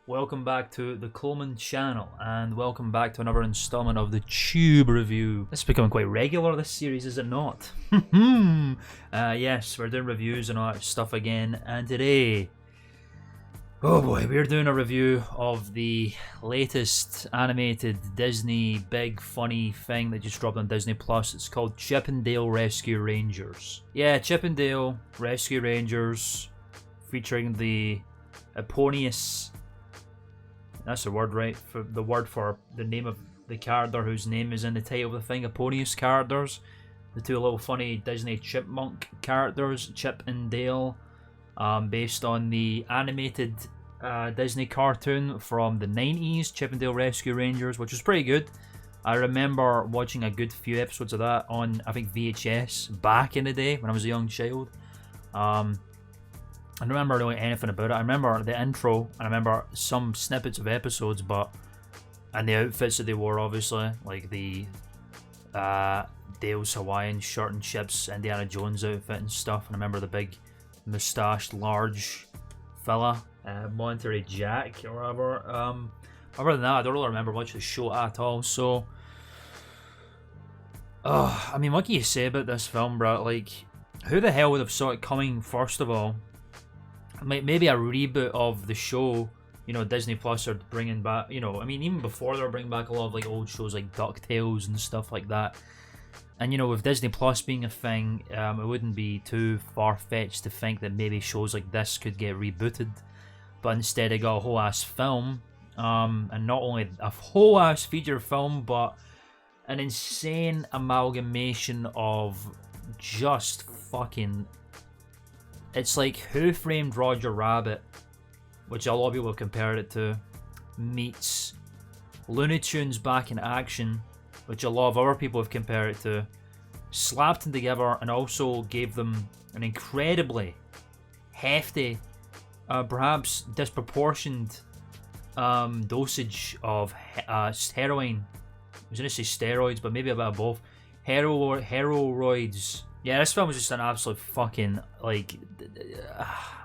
Welcome back to the Coleman channel, and welcome back to another installment of the Tube Review. It's becoming quite regular, this series, is it not? Yes, we're doing reviews and all that stuff again, and today, oh boy, we're doing a review of the latest animated Disney big funny thing that just dropped on Disney Plus. It's called Chip 'n Dale Rescue Rangers. Yeah, Chip 'n Dale Rescue Rangers, featuring the Eponius, that's the word, right? For the word for the name of the character whose name is in the title of the thing, Eponius characters. The two little funny Disney chipmunk characters, Chip and Dale, based on the animated Disney cartoon from the 90s, Chip 'n Dale Rescue Rangers, which was pretty good. I remember watching a good few episodes of that on, I think, VHS back in the day when I was a young child. I don't remember really anything about it. I remember the intro, and I remember some snippets of episodes, and the outfits that they wore, obviously, like the Dale's Hawaiian shirt and Chip's Indiana Jones outfit and stuff. And I remember the big moustached, large fella, Monterey Jack or whatever. Other than that, I don't really remember much of the show at all. So, I mean, what can you say about this film, bro? Like, who the hell would have saw it coming? First of all, maybe a reboot of the show. You know, Disney Plus are bringing back, you know, I mean, even before they were bringing back a lot of like old shows like DuckTales and stuff like that. And you know, with Disney Plus being a thing, it wouldn't be too far-fetched to think that maybe shows like this could get rebooted. But instead, they got a whole ass film, and not only a whole ass feature film, but an insane amalgamation of just fucking. It's like Who Framed Roger Rabbit, which a lot of people have compared it to, meets Looney Tunes Back in Action, which a lot of other people have compared it to, slapped them together and also gave them an incredibly hefty, perhaps disproportioned dosage of heroin. I was going to say steroids, but maybe a bit of both. Heroids. Yeah, this film was just an absolute fucking, like,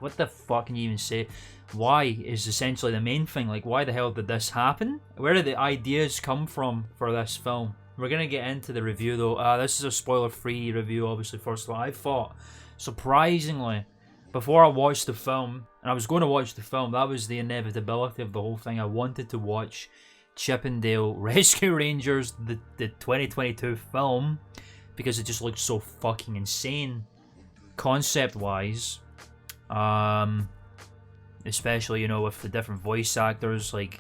what the fuck can you even say? Why is essentially the main thing. Like, why the hell did this happen? Where did the ideas come from for this film? We're going to get into the review, though. This is a spoiler-free review, obviously, first of all. I thought, surprisingly, before I watched the film, and I was going to watch the film, that was the inevitability of the whole thing. I wanted to watch Chip 'n Dale Rescue Rangers, the 2022 film, because it just looks so fucking insane concept-wise. Especially, you know, with the different voice actors, like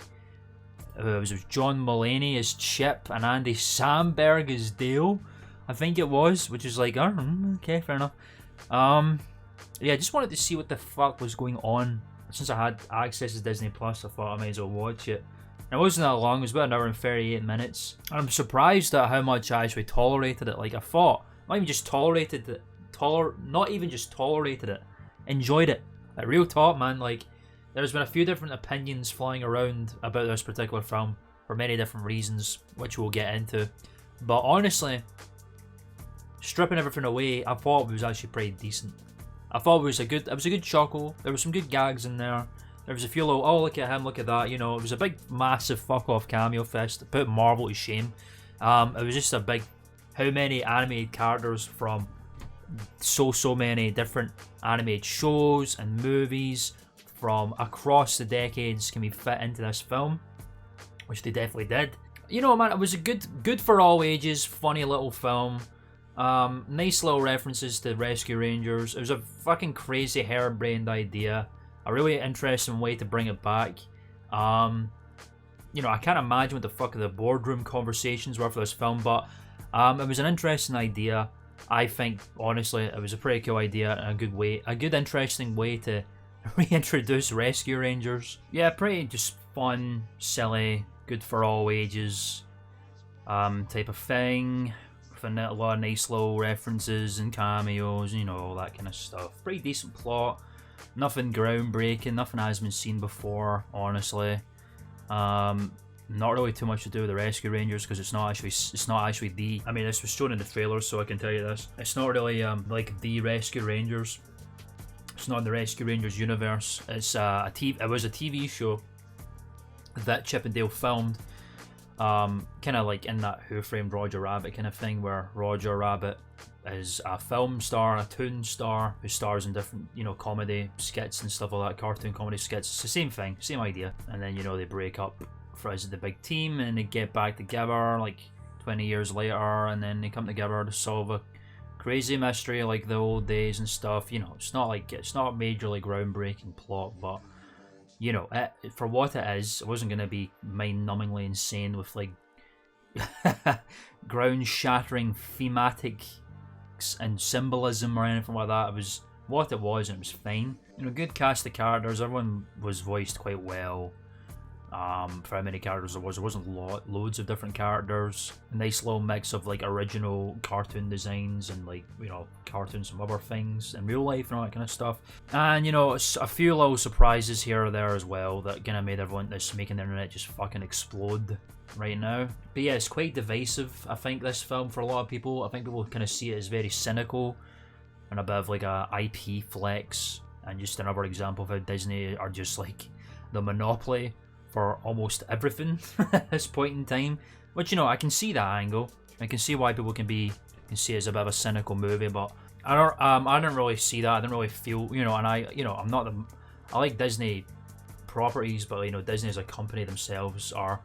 it was John Mulaney as Chip and Andy Samberg as Dale, I think it was, which is like, okay, fair enough. Yeah, I just wanted to see what the fuck was going on. Since I had access to Disney Plus, I thought I might as well watch it. It wasn't that long, it was about an hour and 38 minutes. I'm surprised at how much I actually tolerated it. Like, I thought, not even just tolerated it, not even just tolerated it, enjoyed it. Like, real talk, man, like, there's been a few different opinions flying around about this particular film for many different reasons, which we'll get into. But honestly, stripping everything away, I thought it was actually pretty decent. I thought it was a good chuckle. There were some good gags in there. There was a few little, oh, look at him, look at that, you know. It was a big, massive fuck-off cameo fest that put Marvel to shame. It was just a big, how many animated characters from so many different animated shows and movies from across the decades can be fit into this film, which they definitely did. You know, man, it was a good for all ages, funny little film. Nice little references to Rescue Rangers. It was a fucking crazy harebrained idea. A really interesting way to bring it back. You know, I can't imagine what the fuck the boardroom conversations were for this film, but it was an interesting idea. I think, honestly, it was a pretty cool idea and a good interesting way to reintroduce Rescue Rangers. Yeah, pretty just fun, silly, good for all ages type of thing. With a lot of nice little references and cameos, you know, all that kind of stuff. Pretty decent plot. Nothing groundbreaking, nothing has been seen before, honestly. Not really too much to do with the Rescue Rangers because it's not actually the. I mean, this was shown in the trailers, so I can tell you this. It's not really like the Rescue Rangers. It's not in the Rescue Rangers universe. It's It was a TV show that Chip and Dale filmed, kind of like in that Who Framed Roger Rabbit kind of thing, where Roger Rabbit is a film star, a toon star who stars in different, comedy skits and stuff like that, cartoon comedy skits. It's the same thing, same idea. And then they break up as the big team and they get back together like 20 years later, and then they come together to solve a crazy mystery like the old days and stuff. It's not majorly groundbreaking plot, but for what it is, it wasn't gonna be mind-numbingly insane with like ground-shattering thematic and symbolism or anything like that. It was what it was, and it was fine. Good cast of characters. Everyone was voiced quite well. For how many characters there wasn't loads of different characters. A nice little mix of like original cartoon designs and like cartoons from other things in real life and all that kind of stuff. And a few little surprises here or there as well that kind of made everyone that's making the internet just fucking explode right now. But yeah, it's quite divisive, I think, this film, for a lot of people. I think people kind of see it as very cynical and a bit of like a IP flex, and just another example of how Disney are just like the monopoly for almost everything at this point in time. Which, I can see that angle. I can see why people can see it as a bit of a cynical movie, but I don't really see that. I don't really feel, and I'm not the. I like Disney properties, but Disney as a company themselves are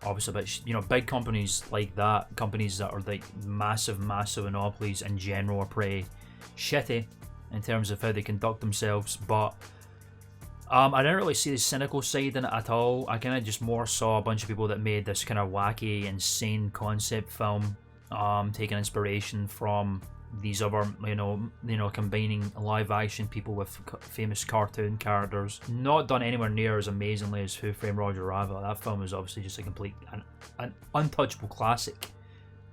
obviously a bit, big companies like that, companies that are like massive monopolies in general, are pretty shitty in terms of how they conduct themselves. But I didn't really see the cynical side in it at all. I kind of just more saw a bunch of people that made this kind of wacky, insane concept film, taking inspiration from these other, combining live action people with famous cartoon characters. Not done anywhere near as amazingly as Who Framed Roger Rabbit. That film is obviously just a complete, an untouchable classic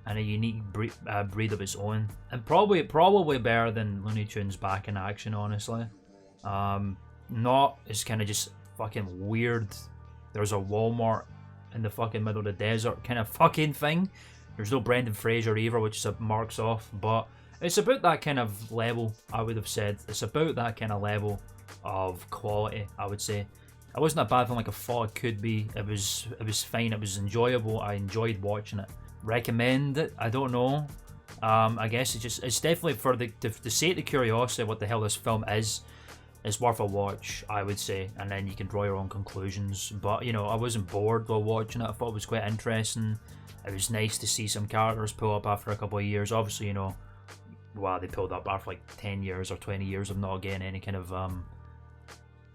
and a unique breed of its own, and probably better than Looney Tunes Back in Action, honestly. Not as kind of just fucking weird, there's a Walmart in the fucking middle of the desert kind of fucking thing. There's no Brendan Fraser either, which is marks off, but it's about that kind of level, I would have said. It's about that kind of level of quality, I would say. It wasn't a bad film like I thought it could be. It was fine, it was enjoyable, I enjoyed watching it. Recommend it? I don't know. I guess it's definitely for the sake of the curiosity of what the hell this film is. It's worth a watch, I would say, and then you can draw your own conclusions. But, I wasn't bored while watching it. I thought it was quite interesting. It was nice to see some characters pull up after a couple of years. Obviously, they pulled up after like 10 years or 20 years of not getting any kind of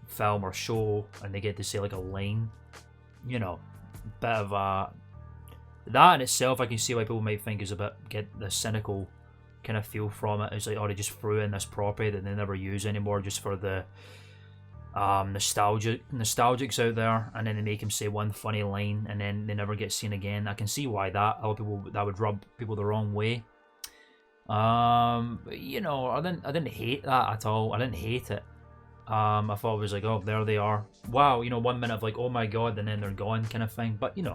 film or show, and they get to say like a line. Bit of that in itself, I can see why people might think is get the cynical kind of feel from it. It's like, they just threw in this property that they never use anymore just for the nostalgics out there, and then they make him say one funny line and then they never get seen again. I can see why that would rub people the wrong way. I didn't hate that at all. I didn't hate it. I thought it was like, oh, there they are. Wow, 1 minute of like, oh my god, and then they're gone kind of thing. But it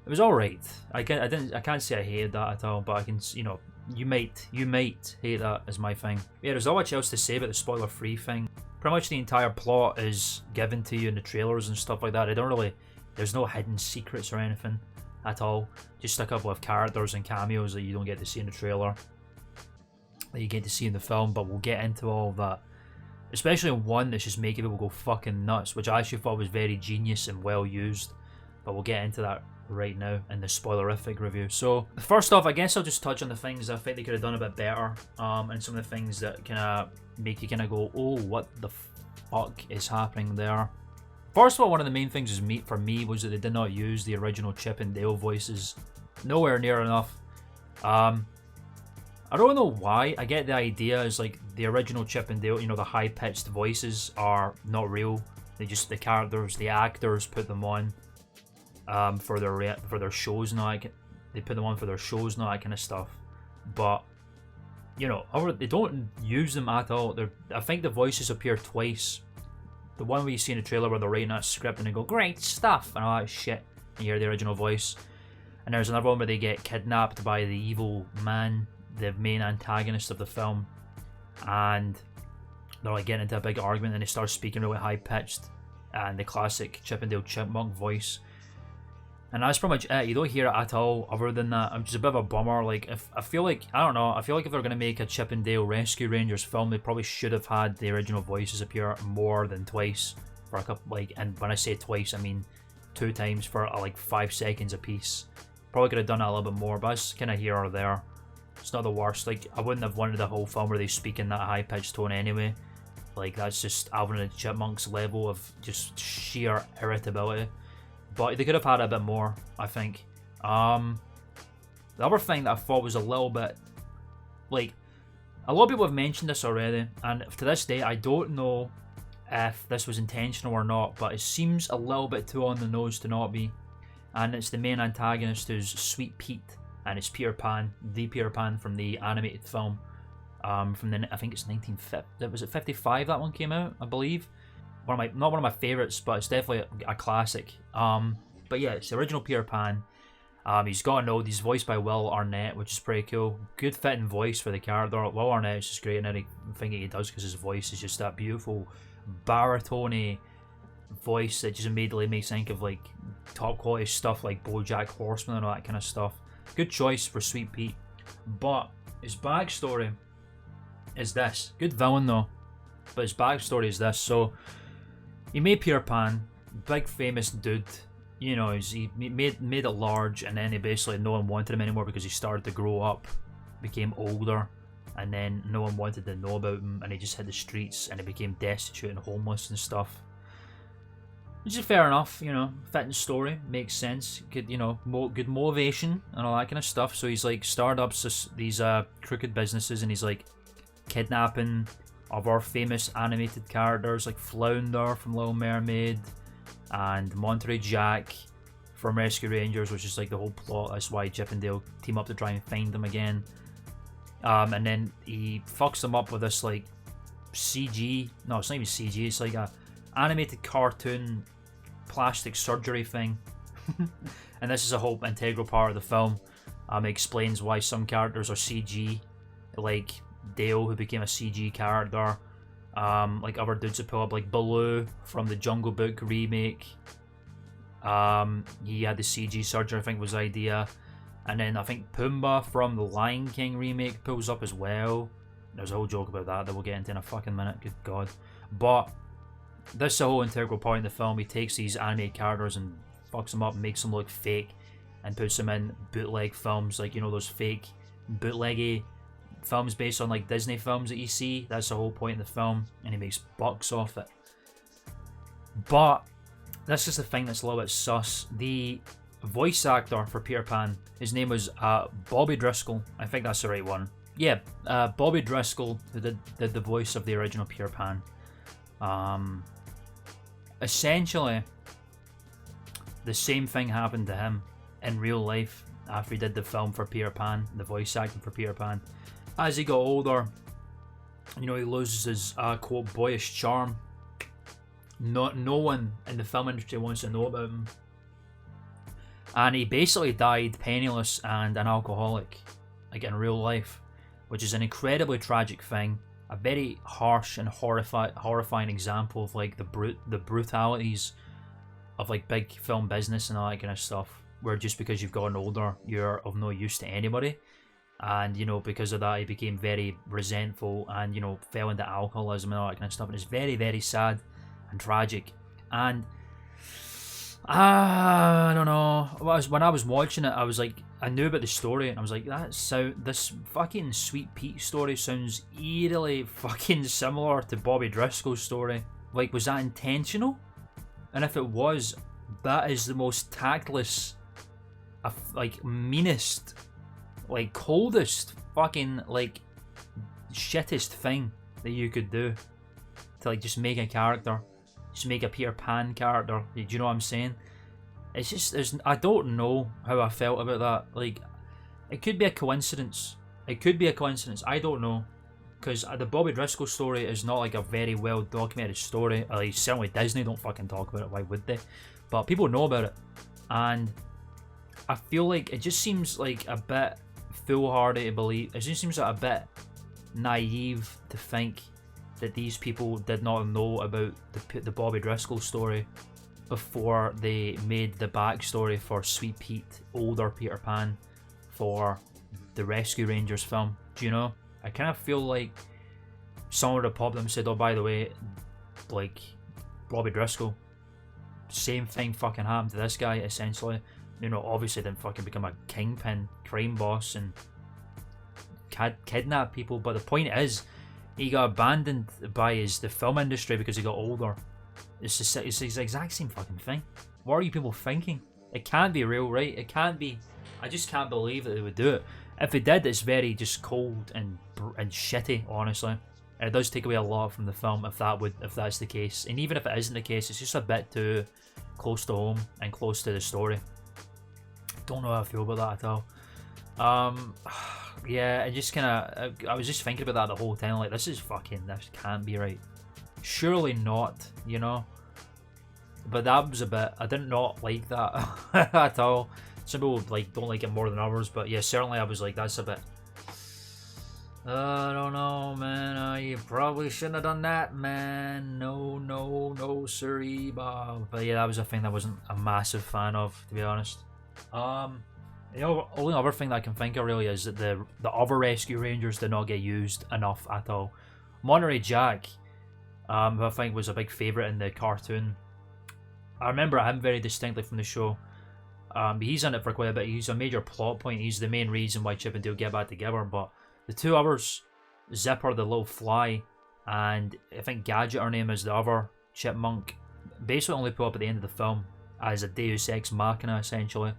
was alright. I can't say I hated that at all, but I can, you might hate that as my thing. Yeah, there's not much else to say about the spoiler-free thing. Pretty much the entire plot is given to you in the trailers and stuff like that. There's no hidden secrets or anything at all. Just a couple of characters and cameos that you don't get to see in the trailer, that you get to see in the film, but we'll get into all of that. Especially one that's just making people go fucking nuts, which I actually thought was very genius and well used. But we'll get into that right now in the spoilerific review. So first off, I guess I'll just touch on the things I think they could have done a bit better, and some of the things that kind of make you kind of go, oh, what the fuck is happening there. First of all, one of the main things for me was that they did not use the original Chip and Dale voices. Nowhere near enough. I don't know why. I get the idea is like the original Chip and Dale, the high-pitched voices are not real. The characters, the actors put them on for their shows and all that. They put them on for their shows and all that kind of stuff. But you know, they don't use them at all. I think the voices appear twice. The one where you see in the trailer where they're writing that script and they go, great stuff, and all that shit. You hear the original voice. And there's another one where they get kidnapped by the evil man, the main antagonist of the film. And they're like getting into a big argument and they start speaking really high pitched. And the classic Chip and Dale Chipmunk voice. And that's pretty much it. You don't hear it at all other than that. Which is a bit of a bummer. Like, I feel like if they're going to make a Chip and Dale Rescue Rangers film, they probably should have had the original voices appear more than twice. For a couple, like, and when I say twice, I mean 2 times for like 5 seconds a piece. Probably could have done that a little bit more, but it's kind of here or there. It's not the worst. Like, I wouldn't have wanted the whole film where they speak in that high-pitched tone anyway. Like, that's just Alvin and the Chipmunks level of just sheer irritability. But they could have had a bit more, I think. The other thing that I thought was a little bit, like, a lot of people have mentioned this already, and to this day, I don't know if this was intentional or not, but it seems a little bit too on the nose to not be. And it's the main antagonist who's Sweet Pete, and it's Peter Pan, the Peter Pan from the animated film. From the, I think it's 1950, was it 55 that one came out, I believe. Not one of my favourites, but it's definitely a classic. But yeah, it's the original Peter Pan. He's got an old, he's voiced by Will Arnett, which is pretty cool. Good fitting voice for the character. Will Arnett is just great in anything he does because his voice is just that beautiful baritone voice that just immediately makes think of like top quality stuff like BoJack Horseman and all that kind of stuff. Good choice for Sweet Pete. But his backstory is this. Good villain though. But his backstory is this. So he made Peter Pan, big famous dude. You know, he made it large, and then he basically no one wanted him anymore because he started to grow up, became older, and then no one wanted to know about him, and he just hit the streets, and he became destitute and homeless and stuff. Which is fair enough, you know, fitting story, makes sense, good, you know, good motivation and all that kind of stuff. So he's like started up these crooked businesses, and he's like kidnapping of our famous animated characters like Flounder from Little Mermaid and Monterey Jack from Rescue Rangers, which is like the whole plot. That's why Chip and Dale team up to try and find them again. And then he fucks them up with this like CG, no, it's not even CG, it's like a animated cartoon plastic surgery thing. And this is a whole integral part of the film. It explains why some characters are CG, like Dale, who became a CG character. Like other dudes that pull up, like Baloo from the Jungle Book remake. He had the CG surgery, I think was the idea. And then I think Pumbaa from the Lion King remake pulls up as well. There's a whole joke about that we'll get into in a fucking minute, good god. But this is a whole integral part in the film. He takes these animated characters and fucks them up, makes them look fake, and puts them in bootleg films, like, you know, those fake bootleggy films based on like Disney films that you see. That's the whole point of the film, and he makes bucks off it. But this is the thing that's a little bit sus. The voice actor for Peter Pan, his name was Bobby Driscoll. I think that's the right one. Yeah, Bobby Driscoll, who did the voice of the original Peter Pan. Essentially, the same thing happened to him in real life after he did the film for Peter Pan, the voice acting for Peter Pan. As he got older, you know, he loses his quote boyish charm. No one in the film industry wants to know about him, and he basically died penniless and an alcoholic, like in real life, which is an incredibly tragic thing. A very harsh and horrifying example of like the brutalities of like big film business and all that kind of stuff, where just because you've gotten older, you're of no use to anybody. And, you know, because of that, he became very resentful and, you know, fell into alcoholism and all that kind of stuff. And it's very, very sad and tragic. And I don't know. When I was watching it, I was like, I knew about the story, and I was like, this fucking Sweet Pete story sounds eerily fucking similar to Bobby Driscoll's story. Like, was that intentional? And if it was, that is the most tactless, like, meanest, like, coldest fucking, like, shittest thing that you could do to, like, just make a character, just make a Peter Pan character. Do you know what I'm saying? It's just, I don't know how I felt about that. Like, it could be a coincidence, It could be a coincidence. I don't know. Because the Bobby Driscoll story is not like a very well documented story. At least certainly Disney don't fucking talk about it. Why would they? But people know about it. And I feel like it just seems like a bit foolhardy to believe. It just seems like a bit naive to think that these people did not know about the Bobby Driscoll story before they made the backstory for Sweet Pete, older Peter Pan, for the Rescue Rangers film. Do you know? I kind of feel like someone would have popped them and said, oh, by the way, like, Bobby Driscoll, same thing fucking happened to this guy, essentially. You know, obviously didn't fucking become a kingpin crime boss and kidnap people, but the point is, he got abandoned by the film industry because he got older. It's the exact same fucking thing. What are you people thinking? It can't be real, right? It can't be. I just can't believe that they would do it. If they did, it's very just cold and shitty, honestly. And it does take away a lot from the film if that's the case. And even if it isn't the case, it's just a bit too close to home and close to the story. Don't know how I feel about that at all. Yeah, I just kind of, I was just thinking about that the whole time, like, this can't be right. Surely not, you know? But that was a bit, I did not like that at all. Some people like don't like it more than others, but yeah, certainly I was like, that's a bit, I don't know, man, you probably shouldn't have done that, man. No, sorry, Bob. But yeah, that was a thing that I wasn't a massive fan of, to be honest. The only other thing that I can think of really is that the other Rescue Rangers did not get used enough at all. Monterey Jack, who I think was a big favourite in the cartoon. I remember him very distinctly from the show. He's in it for quite a bit. He's a major plot point. He's the main reason why Chip and Dale get back together. But the two others, Zipper, the little fly, and I think Gadget, her name is the other chipmunk, basically only put up at the end of the film as a Deus Ex Machina, essentially.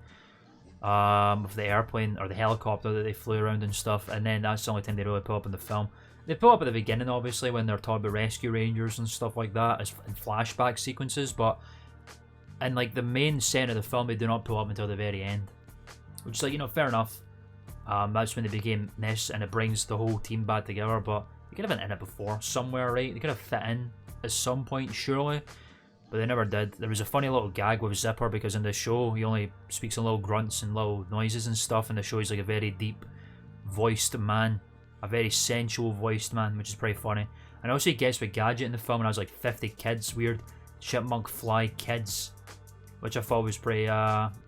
With the airplane or the helicopter that they flew around and stuff, and then that's the only time they really put up in the film. They put up at the beginning, obviously, when they're talking about Rescue Rangers and stuff like that, as in flashback sequences, but in like the main scene of the film, they do not put up until the very end, which is like, you know, fair enough. That's when they became this, and it brings the whole team back together. But they could have been in it before somewhere, right? They could have fit in at some point, surely. But they never did. There was a funny little gag with Zipper because in the show he only speaks in little grunts and little noises and stuff. In the show he's like a very deep voiced man, a very sensual voiced man, which is pretty funny. And also he gets with Gadget in the film, and I was like 50 kids, weird chipmunk fly kids, which I thought was pretty an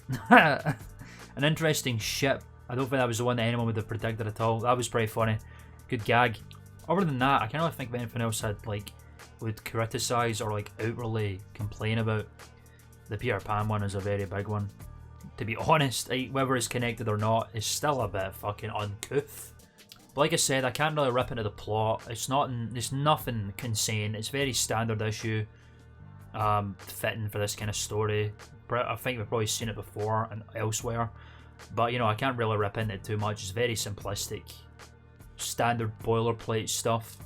interesting ship. I don't think that was the one that anyone would have predicted at all. That was pretty funny, good gag. Other than that, I can't really think of anything else I'd like would criticize or like outright complain about. The Peter Pan one is a very big one, to be honest. Whether it's connected or not is still a bit fucking uncouth. But like I said, I can't really rip into the plot. It's nothing insane. It's very standard issue, fitting for this kind of story. I think we've probably seen it before and elsewhere, but you know, I can't really rip into it too much. It's very simplistic, standard boilerplate stuff.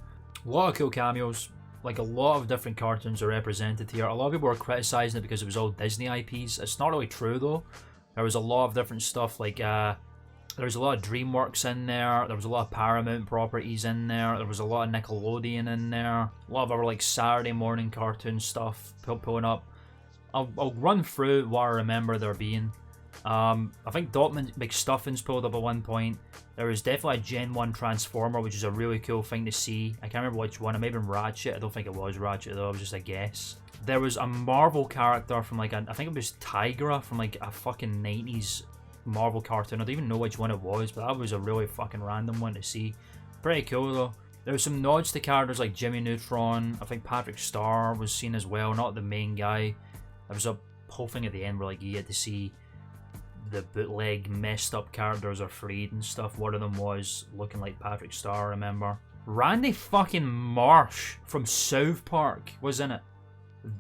A lot of cool cameos. Like, a lot of different cartoons are represented here. A lot of people were criticising it because it was all Disney IPs. It's not really true, though. There was a lot of different stuff, like, there was a lot of DreamWorks in there. There was a lot of Paramount properties in there. There was a lot of Nickelodeon in there. A lot of other, like, Saturday morning cartoon stuff pulling up. I'll run through what I remember there being. I think Doc McStuffins pulled up at one point. There was definitely a Gen 1 Transformer, which is a really cool thing to see. I can't remember which one. It may have been Ratchet. I don't think it was Ratchet, though. It was just a guess. There was a Marvel character from, like, I think it was Tigra from, like, a fucking 90s Marvel cartoon. I don't even know which one it was, but that was a really fucking random one to see. Pretty cool, though. There was some nods to characters like Jimmy Neutron. I think Patrick Star was seen as well, not the main guy. There was a whole thing at the end where, like, you get to see the bootleg messed up characters are freed and stuff. One of them was looking like Patrick Star, I remember. Randy fucking Marsh from South Park was in it.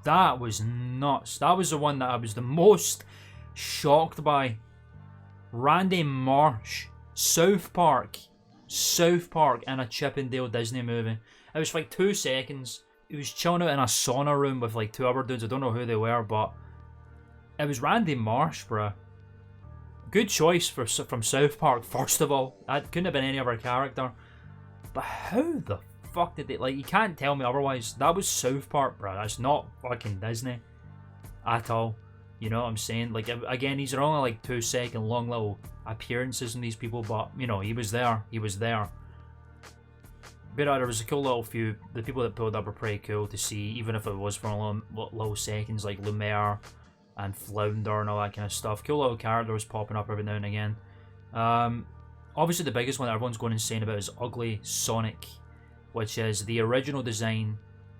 That was nuts. That was the one that I was the most shocked by. Randy Marsh, South Park in a Chip and Dale Disney movie. It was for like 2 seconds. He was chilling out in a sauna room with like 2 other dudes. I don't know who they were, but it was Randy Marsh, bruh. Good choice from South Park, first of all. That couldn't have been any other character. But how the fuck did they... Like, you can't tell me otherwise. That was South Park, bro. That's not fucking Disney. At all. You know what I'm saying? Like, again, these are only like 2-second long little appearances in these people. But, you know, he was there. He was there. But there was a cool little few... The people that pulled up were pretty cool to see. Even if it was for a little seconds. Like Lumiere and Flounder and all that kind of stuff. Cool little characters popping up every now and again. Obviously the biggest one that everyone's going insane about is Ugly Sonic, which is the original design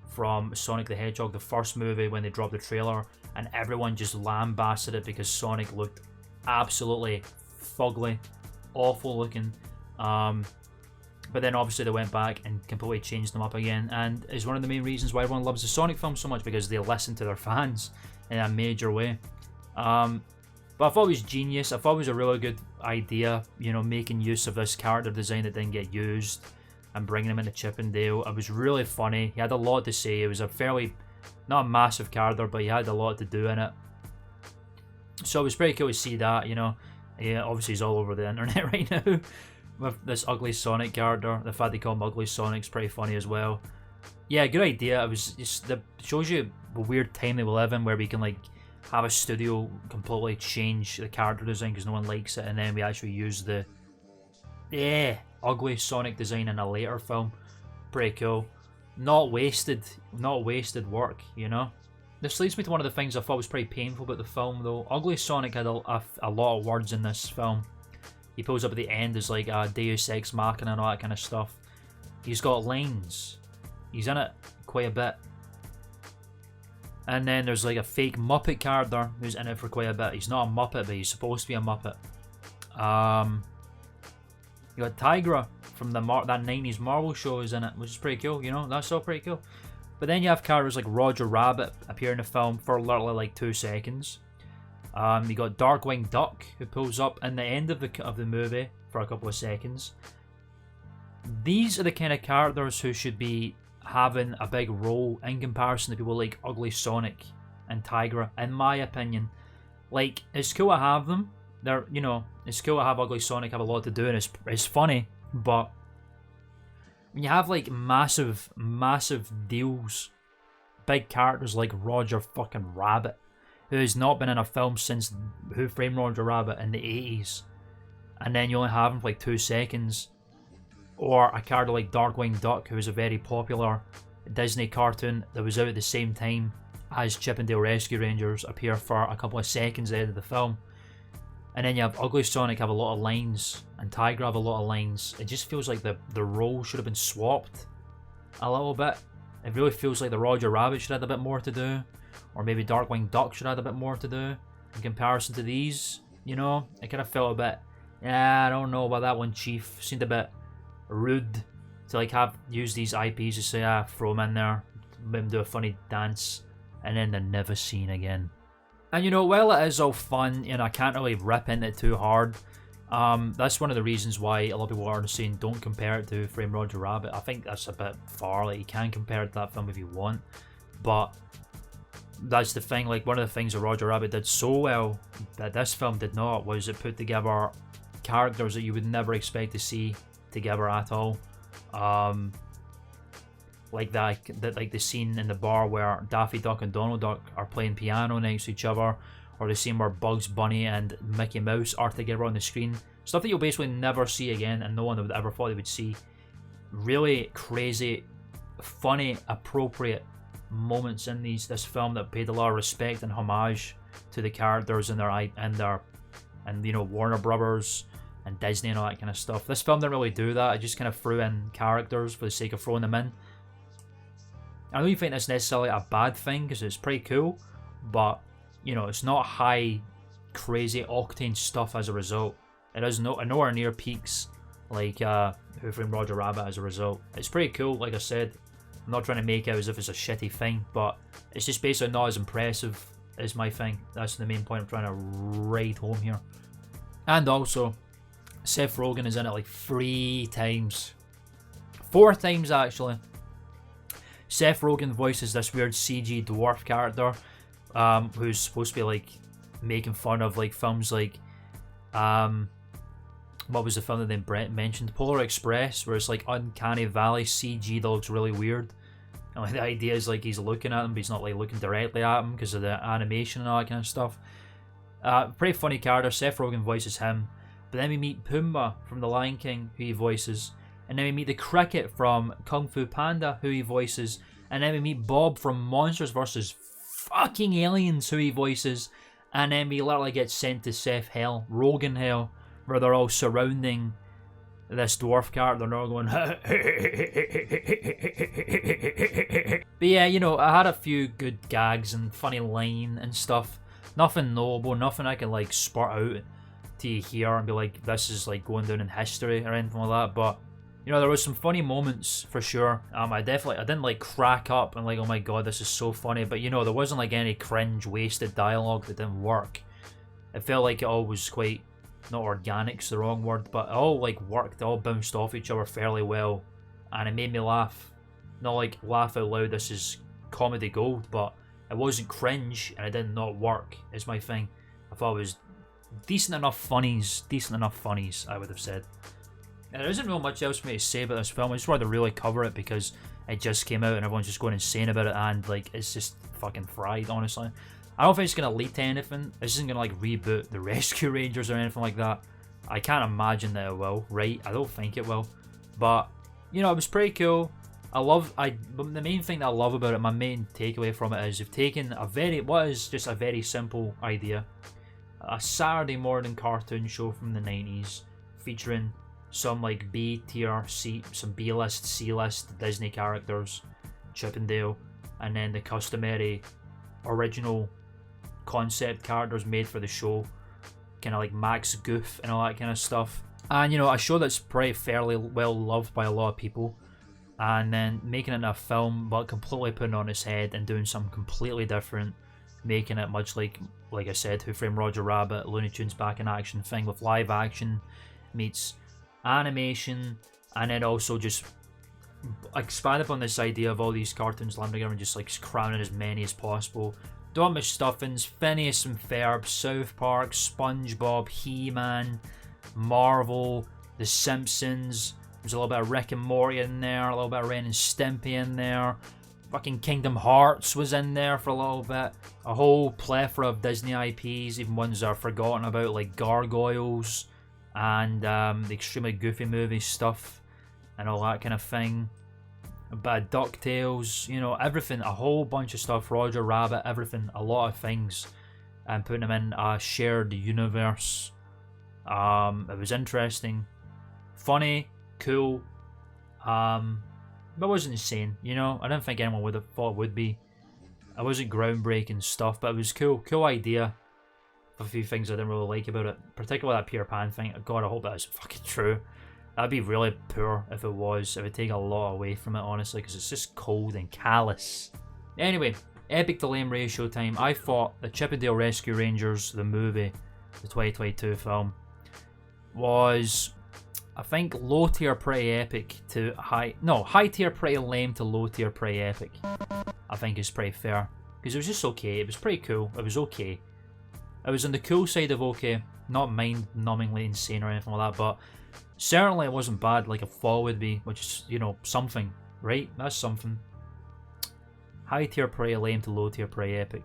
from Sonic the Hedgehog, the first movie when they dropped the trailer, and everyone just lambasted it because Sonic looked absolutely fugly, awful looking. But then obviously they went back and completely changed them up again, and is one of the main reasons why everyone loves the Sonic film so much, because they listen to their fans in a major way. But I thought it was genius. I thought it was a really good idea, you know, making use of this character design that didn't get used and bringing him into Chip and Dale. It was really funny. He had a lot to say. It was a fairly, not a massive character, but he had a lot to do in it. So it was pretty cool to see that, you know. Yeah, obviously he's all over the internet right now with this Ugly Sonic character. The fact they call him Ugly Sonic's pretty funny as well. Yeah, good idea. It was just, it shows you the weird time they live in, where we can like have a studio completely change the character design because no one likes it, and then we actually use the ugly Sonic design in a later film. Pretty cool. Not wasted work, you know. This leads me to one of the things I thought was pretty painful about the film, though. Ugly Sonic had a lot of words in this film. He pulls up at the end as like a Deus Ex Machina and all that kind of stuff. He's got lines. He's in it quite a bit. And then there's like a fake Muppet character who's in it for quite a bit. He's not a Muppet, but he's supposed to be a Muppet. You got Tigra from that 90s Marvel show is in it, which is pretty cool, you know, that's all pretty cool. But then you have characters like Roger Rabbit appear in the film for literally like 2 seconds. You got Darkwing Duck who pulls up in the end of the movie for a couple of seconds. These are the kind of characters who should be having a big role in comparison to people like Ugly Sonic and Tigra, in my opinion. Like, it's cool to have them. They're, you know, it's cool to have Ugly Sonic have a lot to do, and it's funny, but when you have like massive deals, big characters like Roger fucking Rabbit, who has not been in a film since Who Framed Roger Rabbit in the 80s, and then you only have him for like 2 seconds, or a character like Darkwing Duck, who was a very popular Disney cartoon that was out at the same time as Chip and Dale Rescue Rangers, appear for a couple of seconds at the end of the film. And then you have Ugly Sonic have a lot of lines, and Tiger have a lot of lines. It just feels like the role should have been swapped a little bit. It really feels like the Roger Rabbit should have had a bit more to do, or maybe Darkwing Duck should have had a bit more to do in comparison to these, you know? It kind of felt a bit, yeah, I don't know about that one, Chief. Seemed a bit rude to like use these IPs to say, throw them in there, make them do a funny dance, and then they're never seen again. And you know, while it is all fun, you know, I can't really rip into it too hard. That's one of the reasons why a lot of people are saying don't compare it to Frame Roger Rabbit. I think that's a bit far. Like, you can compare it to that film if you want, but that's the thing. Like, one of the things that Roger Rabbit did so well that this film did not was it put together characters that you would never expect to see together at all. Like like the scene in the bar where Daffy Duck and Donald Duck are playing piano next to each other, or the scene where Bugs Bunny and Mickey Mouse are together on the screen. Stuff that you'll basically never see again, and no one would ever thought they would see. Really crazy, funny, appropriate moments in this film that paid a lot of respect and homage to the characters and you know, Warner Brothers and Disney and all that kind of stuff. This film didn't really do that. It just kind of threw in characters for the sake of throwing them in. I don't think that's necessarily a bad thing, because it's pretty cool, but you know, it's not high, crazy octane stuff as a result. It is nowhere near peaks like Who Framed Roger Rabbit as a result. It's pretty cool, like I said. I'm not trying to make it as if it's a shitty thing, but it's just basically not as impressive as my thing. That's the main point I'm trying to ride home here. And also, Seth Rogen is in it like 3 times. 4 times actually. Seth Rogen voices this weird CG dwarf character, who's supposed to be like making fun of like films like What was the film that then Brett mentioned? Polar Express, where it's like Uncanny Valley CG that looks really weird. And like the idea is like he's looking at him, but he's not like looking directly at him because of the animation and all that kind of stuff. Pretty funny character. Seth Rogen voices him. But then we meet Pumbaa from The Lion King, who he voices. And then we meet the cricket from Kung Fu Panda, who he voices. And then we meet Bob from Monsters vs. fucking Aliens, who he voices. And then we literally get sent to Seth Hell, Rogen Hell, where they're all surrounding this dwarf character and they're all going But yeah, you know, I had a few good gags and funny line and stuff. Nothing notable, nothing I can like spurt out to you here and be like, this is like going down in history or anything like that. But you know, there was some funny moments for sure. I didn't like crack up and like, oh my god, this is so funny. But you know, there wasn't like any cringe wasted dialogue that didn't work. It felt like it all was quite, not organic's the wrong word, but it all like worked, it all bounced off each other fairly well, and it made me laugh. Not like laugh out loud, this is comedy gold, but it wasn't cringe and it did not work, is my thing. I thought it was decent enough funnies, I would have said. And there isn't really much else for me to say about this film. I just wanted to really cover it because it just came out and everyone's just going insane about it, and like it's just fucking fried, honestly. I don't think it's going to lead to anything. This isn't going to like reboot the Rescue Rangers or anything like that. I can't imagine that it will, right? I don't think it will. But, you know, it was pretty cool. The main thing that I love about it, my main takeaway from it is you've taken what is just a very simple idea. A Saturday morning cartoon show from the 90s featuring some like B-tier, some B-list, C-list Disney characters, Chip and Dale, and then the customary original concept characters made for the show, kind of like Max Goof and all that kind of stuff. And you know, a show that's pretty fairly well loved by a lot of people, and then making it into a film but completely putting it on its head and doing something completely different, making it much like I said, Who Framed Roger Rabbit, Looney Tunes back in action thing with live action meets animation, and then also just expand upon this idea of all these cartoons lumped together and just like crowning as many as possible. Don't miss Stuffins, Phineas and Ferb, South Park, SpongeBob, He-Man, Marvel, The Simpsons. There's a little bit of Rick and Morty in there, a little bit of Ren and Stimpy in there. Fucking Kingdom Hearts was in there for a little bit. A whole plethora of Disney IPs, even ones that are forgotten about, like Gargoyles and the extremely goofy movie stuff and all that kind of thing. A bit of DuckTales, you know, everything, a whole bunch of stuff, Roger Rabbit, everything, a lot of things, and putting them in a shared universe. It was interesting, funny, cool, but it wasn't insane, you know. I didn't think anyone would have thought it would be. It wasn't groundbreaking stuff, but it was cool idea. A few things I didn't really like about it, particularly that Peter Pan thing. God, I hope that is fucking true. That'd be really poor if it was. It would take a lot away from it, honestly, because it's just cold and callous. Anyway, epic to lame ratio time. I thought the Chip and Dale Rescue Rangers, the movie, the 2022 film, was, I think, low tier pretty epic to high tier pretty lame to low tier pretty epic. I think is pretty fair, because it was just okay. It was pretty cool. It was okay. It was on the cool side of okay, not mind-numbingly insane or anything like that, but certainly it wasn't bad like a fall would be, which is, you know, something, right? That's something. High tier pretty lame to low tier pretty epic,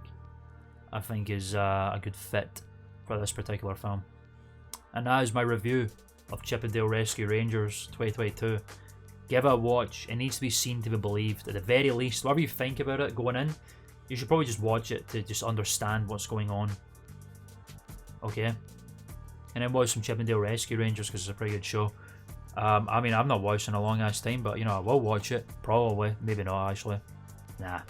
I think is a good fit for this particular film. And that is my review of Chip and Dale Rescue Rangers 2022. Give it a watch. It needs to be seen to be believed. At the very least, whatever you think about it going in, you should probably just watch it to just understand what's going on. Okay? And then watch some Chip and Dale Rescue Rangers because it's a pretty good show. I mean, I've not watched in a long ass time, but you know, I will watch it. Probably. Maybe not, actually. Nah.